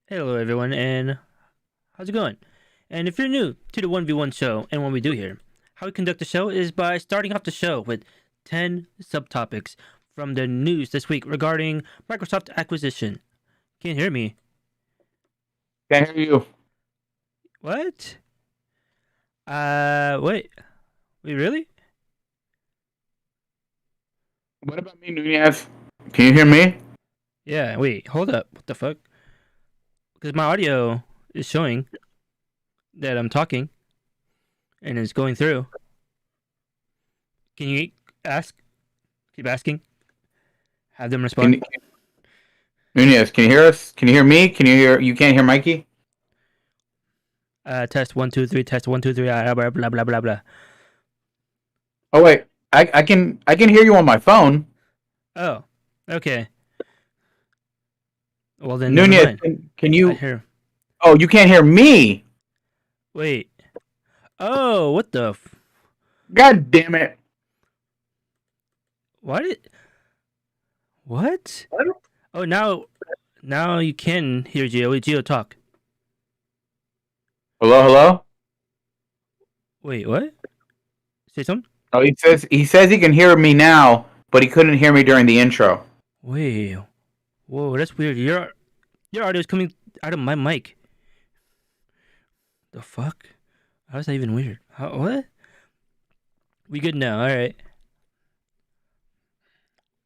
Hello, everyone, and how's it going? And if you're new to the 1v1 show and what we do here, how we conduct the show is by starting off the show with 10 subtopics from the news this week regarding Microsoft acquisition. Can't hear me. Can't hear you. What? Wait. Wait, really? What about me, Nunez? Can you hear me? Yeah, wait, hold up. What the fuck? Because my audio is showing that I'm talking and it's going through. Can you ask? Keep asking. Have them respond. Nunez, can you hear us? Can you hear me? Can you hear? You can't hear Mikey? Test 1 2 3. Test 1 2 3. Blah blah blah blah blah. Oh wait, I can hear you on my phone. Oh, okay. Well then, never Nunez, mind. can I you? hear. Oh, you can't hear me. Wait. Oh, what the? God damn it! Why did? What? Oh, now you can hear Geo. Wait, Geo, talk. Hello, hello. Wait, what? Say something. Oh, he says he can hear me now, but he couldn't hear me during the intro. Wait. Whoa, that's weird. Your audio is coming out of my mic. The fuck? How's that even weird? What? We good now? All right.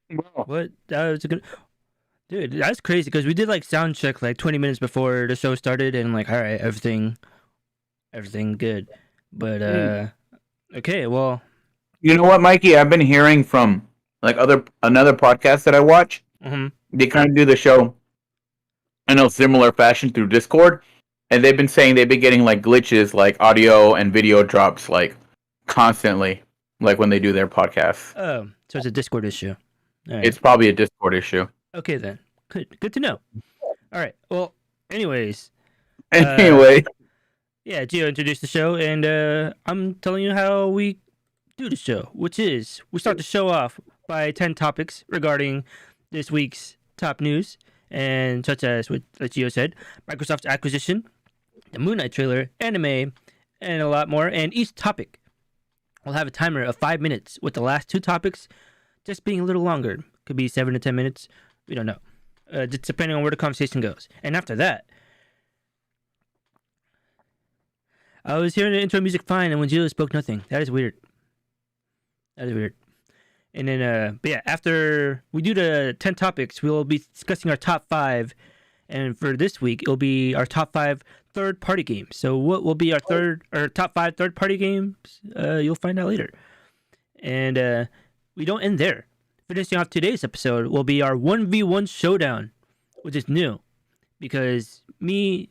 Well, What? That was a good. Dude, that's crazy because we did like sound check like 20 minutes before the show started and like, all right, everything good. But okay, well, you know what, Mikey? I've been hearing from like another podcast that I watch. mhm. They kind of do the show in a similar fashion through Discord, and they've been saying they've been getting like glitches, like audio and video drops, like constantly, like when they do their podcasts. Oh, so it's a Discord issue. All right. It's probably a Discord issue. Okay then. Good to know. All right. Well, anyways, Anyway, yeah, Gio introduced the show and I'm telling you how we do the show, which is we start the show off by 10 topics regarding this week's top news, and such as what Gio said, Microsoft's acquisition, the Moon Knight trailer, anime, and a lot more. And each topic will have a timer of 5 minutes, with the last two topics just being a little longer. Could be 7 to 10 minutes. We don't know, just depending on where the conversation goes. And after that, I was hearing the intro music fine, and when Gio spoke, nothing. That is weird. That is weird. And then, but yeah, after we do the 10 topics, we'll be discussing our top five. And for this week, it'll be our top five third party games. So, what will be our top five third party games? You'll find out later. And we don't end there. Finishing off today's episode will be our 1v1 showdown, which is new because it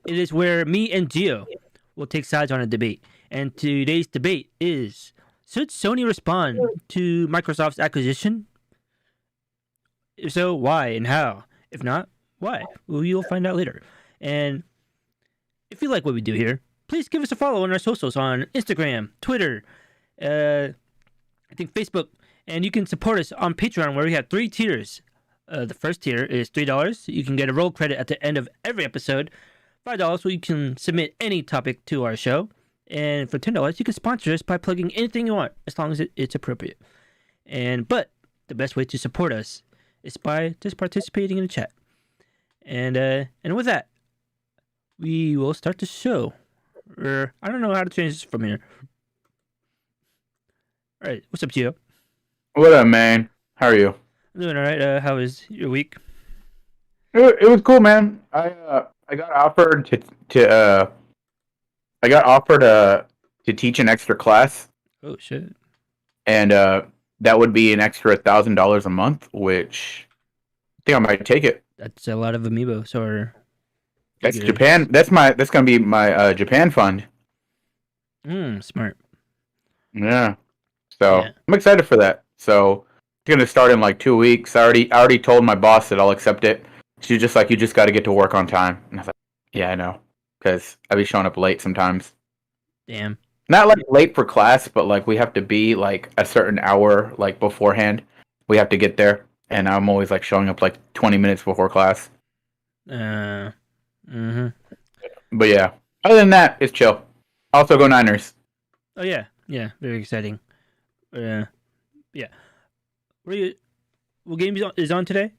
is where me and Gio will take sides on a debate. And today's debate is: should Sony respond to Microsoft's acquisition? If so, why and how? If not, why? Well, you'll find out later. And if you like what we do here, please give us a follow on our socials on Instagram, Twitter, I think Facebook, and you can support us on Patreon where we have three tiers. The first tier is $3. You can get a roll credit at the end of every episode. $5 so you can submit any topic to our show. And for $10, you can sponsor us by plugging anything you want, as long as it's appropriate. But the best way to support us is by just participating in the chat. And with that, we will start the show. I don't know how to change this from here. All right, what's up, Gio? what up, man? How are you? I'm doing all right. How was your week? It was cool, man. I got offered to I got offered to teach an extra class, Oh shit. and that would be an extra $1,000 a month, which I think I might take it. That's a lot of amiibos or That's figures. Japan. That's gonna be my Japan fund. Smart. Yeah. So Yeah. I'm excited for that. So it's gonna start in like 2 weeks. I already told my boss that I'll accept it. She's just like, you just got to get to work on time. And I was like, yeah, I know, because I be showing up late sometimes. Damn. Not like late for class, but like we have to be like a certain hour like beforehand. We have to get there, and I'm always like showing up like 20 minutes before class. Uh, mm-hmm. But yeah, other than that, it's chill. Also, go Niners. Oh yeah, yeah, very exciting. Uh, yeah. What, you, what game is on today?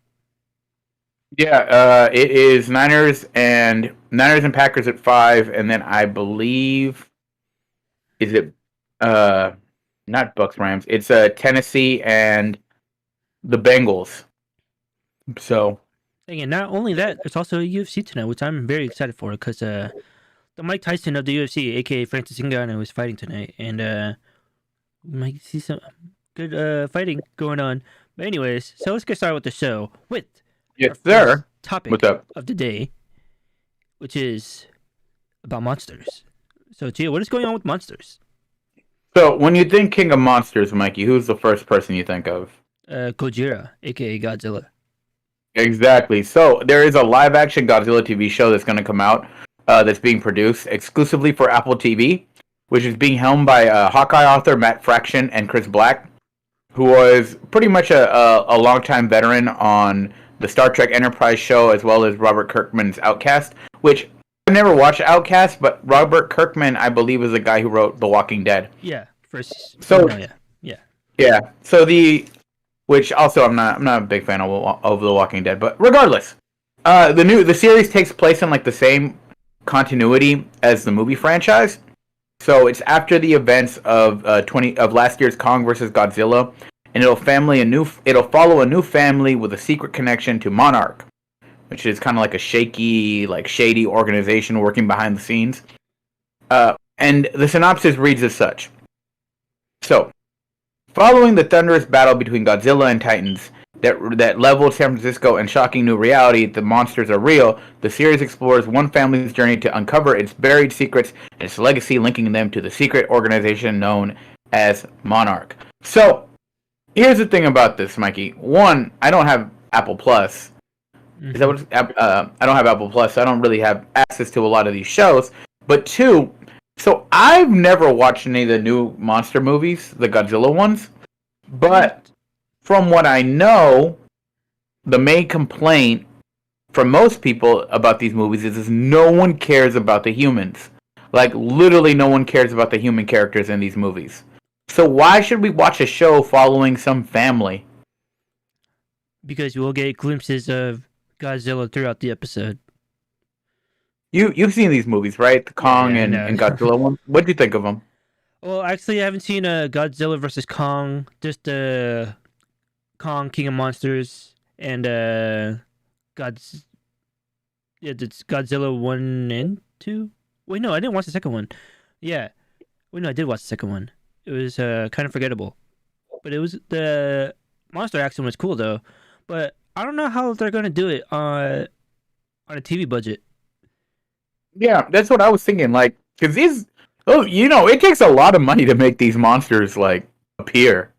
Yeah, it is Niners and Packers at 5, and then I believe is it uh not Bucks Rams. It's Tennessee and the Bengals. So And not only that, there's also a UFC tonight, which I'm very excited for because the Mike Tyson of the UFC, aka Francis Ngannou, is fighting tonight, and we might see some good fighting going on. But anyways, so let's get started with the show with yes, our first sir. topic What's up? of the day, which is about monsters. So, Gio, what is going on with monsters? So when you think King of Monsters, Mikey, who's the first person you think of? Gojira, aka Godzilla. Exactly. So there is a live-action Godzilla TV show that's going to come out. That's being produced exclusively for Apple TV, which is being helmed by Hawkeye author Matt Fraction and Chris Black, who was pretty much a longtime veteran on the Star Trek Enterprise show, as well as Robert Kirkman's Outcast, which I never watched Outcast, but Robert Kirkman, I believe, is the guy who wrote The Walking Dead. Yeah, first. So no, yeah. So which also I'm not a big fan of The Walking Dead, but regardless, the series takes place in like the same continuity as the movie franchise. So it's after the events of last year's Kong versus Godzilla, and it'll follow a new family with a secret connection to Monarch, which is kind of like a shady organization working behind the scenes. And the synopsis reads as such. So, following the thunderous battle between Godzilla and Titans that leveled San Francisco and shocking new reality, the monsters are real, the series explores one family's journey to uncover its buried secrets and its legacy, linking them to the secret organization known as Monarch. So, here's the thing about this, Mikey. One, I don't have Apple Plus. Is that what I don't have Apple Plus, so I don't really have access to a lot of these shows. But two, so I've never watched any of the new monster movies, the Godzilla ones. But from what I know, the main complaint from most people about these movies is no one cares about the humans. Like, literally no one cares about the human characters in these movies. So why should we watch a show following some family? Because you will get glimpses of Godzilla throughout the episode. You've seen these movies, right? The Kong and Godzilla one. What do you think of them? Well, actually, I haven't seen Godzilla versus Kong. Just Kong King of Monsters and it's Godzilla 1 and 2. Wait, no, I didn't watch the second one. Yeah, wait, no, I did watch the second one. It was kind of forgettable, but the monster action was cool though. But I don't know how they're gonna do it on a TV budget. Yeah, that's what I was thinking. Like, because it takes a lot of money to make these monsters like appear.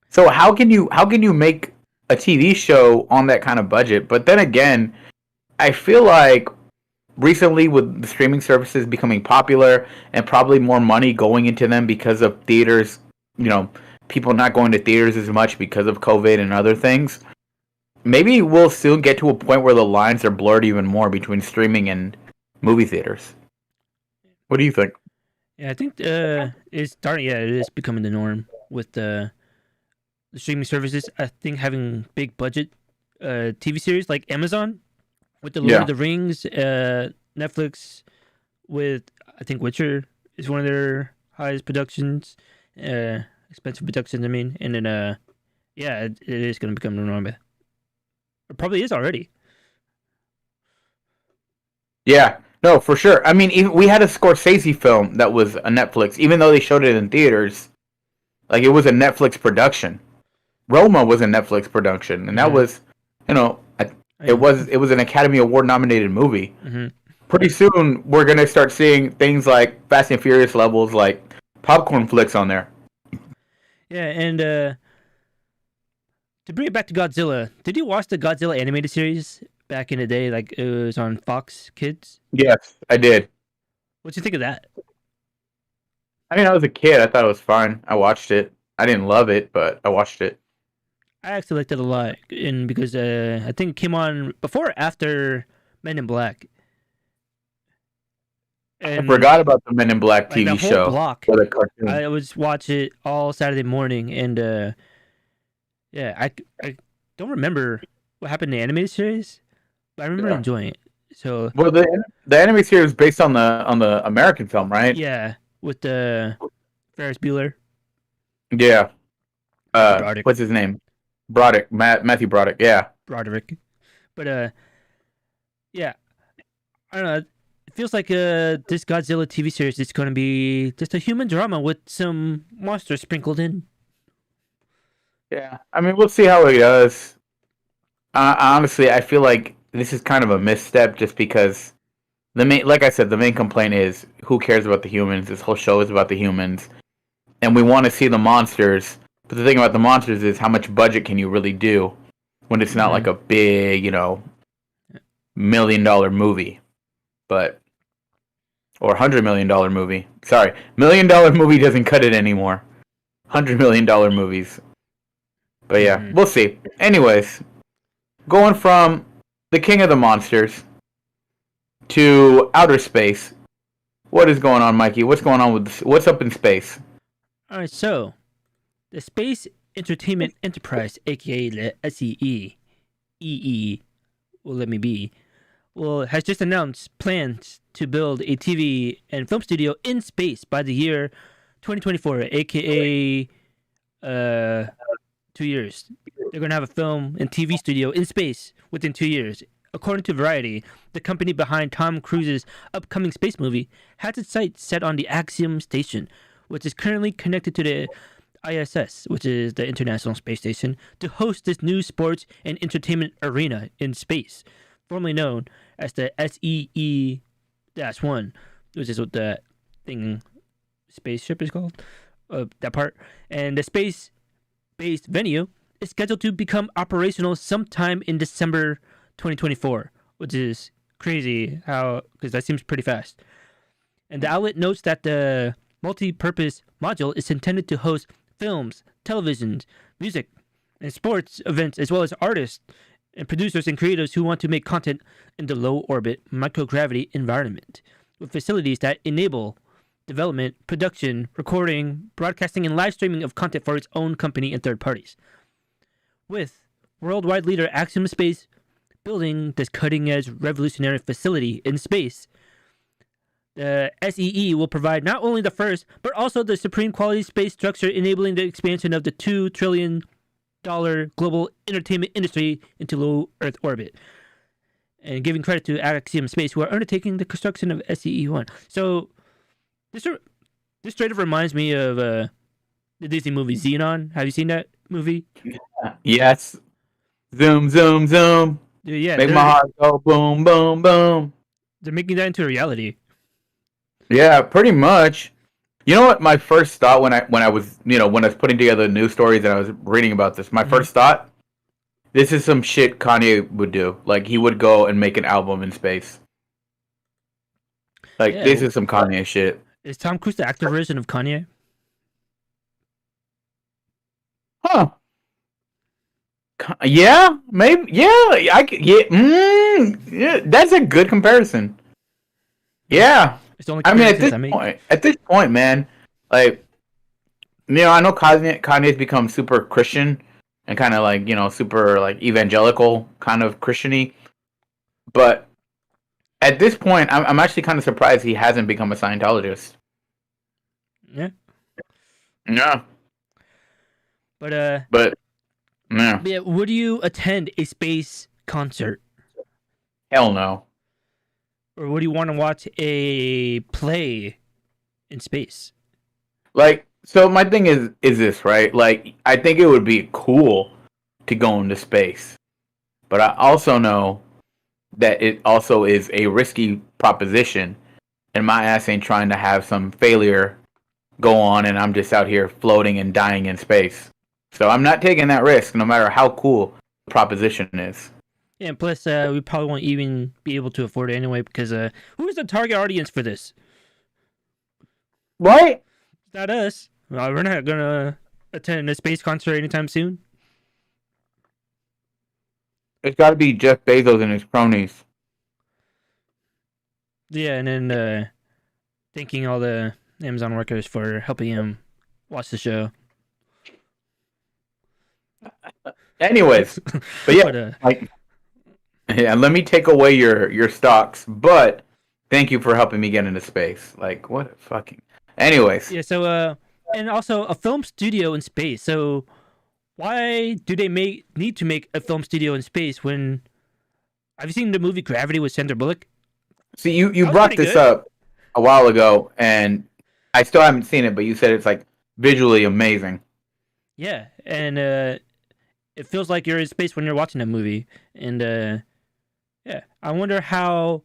So how can you make a TV show on that kind of budget? But then again, I feel like recently with the streaming services becoming popular and probably more money going into them because of theaters, people not going to theaters as much because of COVID and other things. Maybe we'll soon get to a point where the lines are blurred even more between streaming and movie theaters. What do you think? Yeah, I think it's starting. Yeah, it is becoming the norm with the streaming services. I think having big budget TV series like Amazon with the Lord of the Rings, Netflix with I think Witcher is one of their highest productions, expensive productions. I mean, and then it is going to become the norm. It probably is already. Yeah, no, for sure. I mean, we had a Scorsese film that was a Netflix, even though they showed it in theaters. Like, it was a Netflix production. Roma was a Netflix production, and that was, it was an Academy Award nominated movie. Mm-hmm. Pretty soon, we're gonna start seeing things like Fast and Furious levels, like popcorn flicks on there. Yeah, and to bring it back to Godzilla, did you watch the Godzilla animated series back in the day? Like, it was on Fox Kids? Yes, I did. What'd you think of that? I mean, I was a kid. I thought it was fine. I watched it. I didn't love it, but I watched it. I actually liked it a lot, and because I think it came on before or after Men in Black. I And forgot about the Men in Black like the TV whole show block, or the cartoon. I would watch it all Saturday morning, and yeah, I don't remember what happened in the animated series, but I remember Yeah. enjoying it. So Well, the anime series is based on the American film, right? yeah, with the Ferris Bueller, Yeah. Matthew Broderick, What's his name? Matthew Broderick. Yeah. Broderick, but yeah, I don't know. It feels like this Godzilla TV series is going to be just a human drama with some monsters sprinkled in. Yeah. I mean, we'll see how it does. Honestly, I feel like this is kind of a misstep just because like I said, the main complaint is who cares about the humans? This whole show is about the humans, and we want to see the monsters. But the thing about the monsters is how much budget can you really do when it's not like a big, $1 million movie, but or $100 million movie. Sorry, $1 million movie doesn't cut it anymore. $100 million movies. But yeah, we'll see. Anyways, going from the king of the monsters to outer space. What is going on, Mikey? What's going on with what's up in space? All right, so the Space Entertainment Enterprise, aka the SEE, will let me be, has just announced plans to build a TV and film studio in space by the year 2024, aka 2 years. They're gonna have a film and TV studio in space within 2 years. According to Variety, the company behind Tom Cruise's upcoming space movie has its sights set on the Axiom Station, which is currently connected to the ISS, which is the International Space Station, to host this new sports and entertainment arena in space, formerly known as the SEE-1, which is what the thing spaceship is called, that part. And the space-based venue is scheduled to become operational sometime in December 2024, which is crazy because that seems pretty fast. And the outlet notes that the multi-purpose module is intended to host films, televisions, music, and sports events, as well as artists and producers and creators who want to make content in the low orbit microgravity environment, with facilities that enable development, production, recording, broadcasting, and live streaming of content for its own company and third parties. With worldwide leader Axiom Space building this cutting-edge revolutionary facility in space, the SEE will provide not only the first, but also the supreme quality space structure, enabling the expansion of the $2 trillion global entertainment industry into low Earth orbit. And giving credit to Axiom Space, who are undertaking the construction of SEE-1. So, this straight up reminds me of the Disney movie Xenon. Have you seen that movie? Yes. Zoom, zoom, zoom. Dude, yeah, Make my heart go boom, boom, boom. They're making that into a reality. Yeah, pretty much. You know what? My first thought when I was when I was putting together news stories and I was reading about this, my first thought, this is some shit Kanye would do. Like he would go and make an album in space. Like this is some Kanye shit. Is Tom Cruise the actor version of Kanye? Huh? Yeah, maybe. Yeah, yeah. That's a good comparison. Yeah. I mean, at this point, man, like, I know Kanye's become super Christian and kind of like, super like evangelical kind of Christian-y. But at this point, I'm actually kind of surprised he hasn't become a Scientologist. Yeah. Yeah. But yeah. Yeah, would you attend a space concert? Hell no. Or would you want to watch a play in space? Like, so my thing is this, right? Like, I think it would be cool to go into space. But I also know that it also is a risky proposition. And my ass ain't trying to have some failure go on and I'm just out here floating and dying in space. So I'm not taking that risk no matter how cool the proposition is. Yeah, and plus, we probably won't even be able to afford it anyway because who is the target audience for this? Right? It's not us. We're not going to attend a space concert anytime soon. It's got to be Jeff Bezos and his cronies. Yeah, and then thanking all the Amazon workers for helping him watch the show. Anyways, but yeah, But, like, yeah, let me take away your stocks, but thank you for helping me get into space. Like, what fucking. Anyways, yeah, so and also a film studio in space. So why do they need to make a film studio in space when have you seen the movie Gravity with Sandra Bullock? see, you That was brought pretty this good. up a while ago, and I still haven't seen it, but you said it's like visually amazing. Yeah, and it feels like you're in space when you're watching that movie. And yeah, I wonder how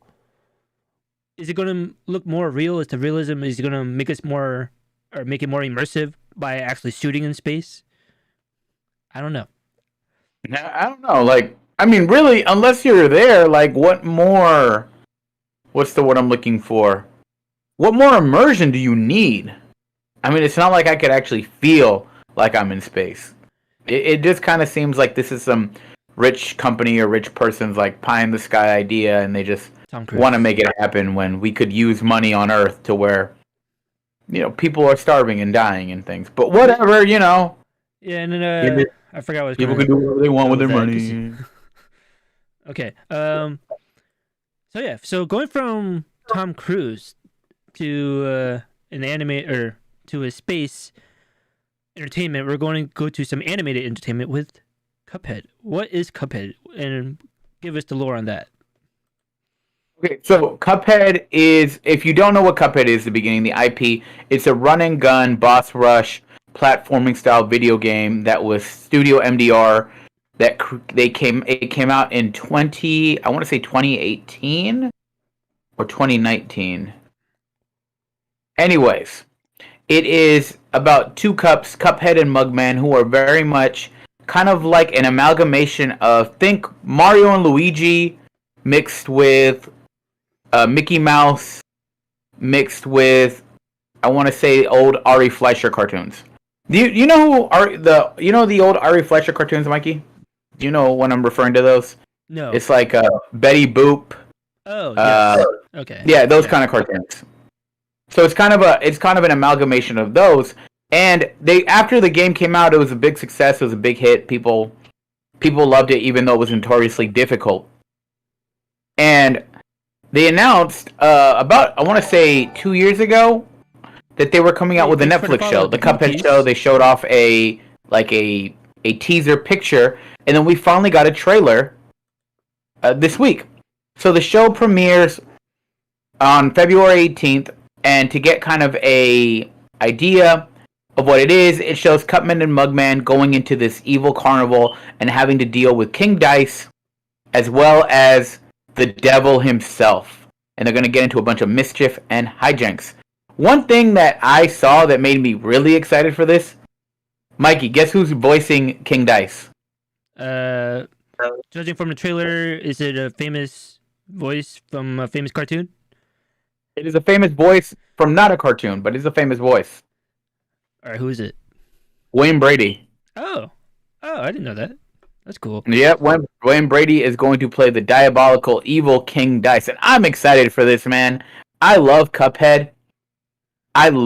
is it going to look more real? Is the realism is it going to make us more or make it more immersive by actually shooting in space? I don't know. I don't know. Like, I mean, really, unless you're there, like, what more? What's the word I'm looking for? What more immersion do you need? I mean, it's not like I could actually feel like I'm in space. It just kind of seems like this is some rich company or rich person's like pie in the sky idea, and they just Tom Cruise. want to make it happen when we could use money on Earth to where, people are starving and dying and things. But whatever, Yeah, and then I forgot what I was people gonna can do whatever they want go with their that, money. Okay. So yeah. So going from Tom Cruise to an anime or to a space entertainment, we're going to go to some animated entertainment with Cuphead. What is Cuphead? And give us the lore on that. Okay, so Cuphead is, if you don't know what Cuphead is, the beginning, the IP, it's a run and gun, boss rush, platforming style video game that was Studio MDR. It came out in I want to say 2018 or 2019. Anyways, it is about two Cuphead and Mugman, who are very much kind of like an amalgamation of, think Mario and Luigi mixed with Mickey Mouse mixed with, I want to say, old Ari Fleischer cartoons. Do you know the old Ari Fleischer cartoons, Mikey? Do you know when I'm referring to those? No. It's like Betty Boop. Oh yes. Okay. Yeah, those kind of cartoons. So it's kind of an amalgamation of those. And after the game came out, it was a big success. It was a big hit. People loved it, even though it was notoriously difficult. And they announced about, I want to say 2 years ago, that they were coming out with a Netflix show, the Cuphead show. They showed off a teaser picture, and then we finally got a trailer this week. So the show premieres on February 18th, and to get kind of a idea of what it is, it shows Cupman and Mugman going into this evil carnival and having to deal with King Dice, as well as the devil himself. And they're going to get into a bunch of mischief and hijinks. One thing that I saw that made me really excited for this, Mikey, guess who's voicing King Dice? Judging from the trailer, is it a famous voice from a famous cartoon? It is a famous voice from not a cartoon, but it's a famous voice. All right, who is it? Wayne Brady. Oh, I didn't know that. That's cool. Yep, Wayne Brady is going to play the diabolical evil King Dice, and I'm excited for this, man. I love Cuphead. I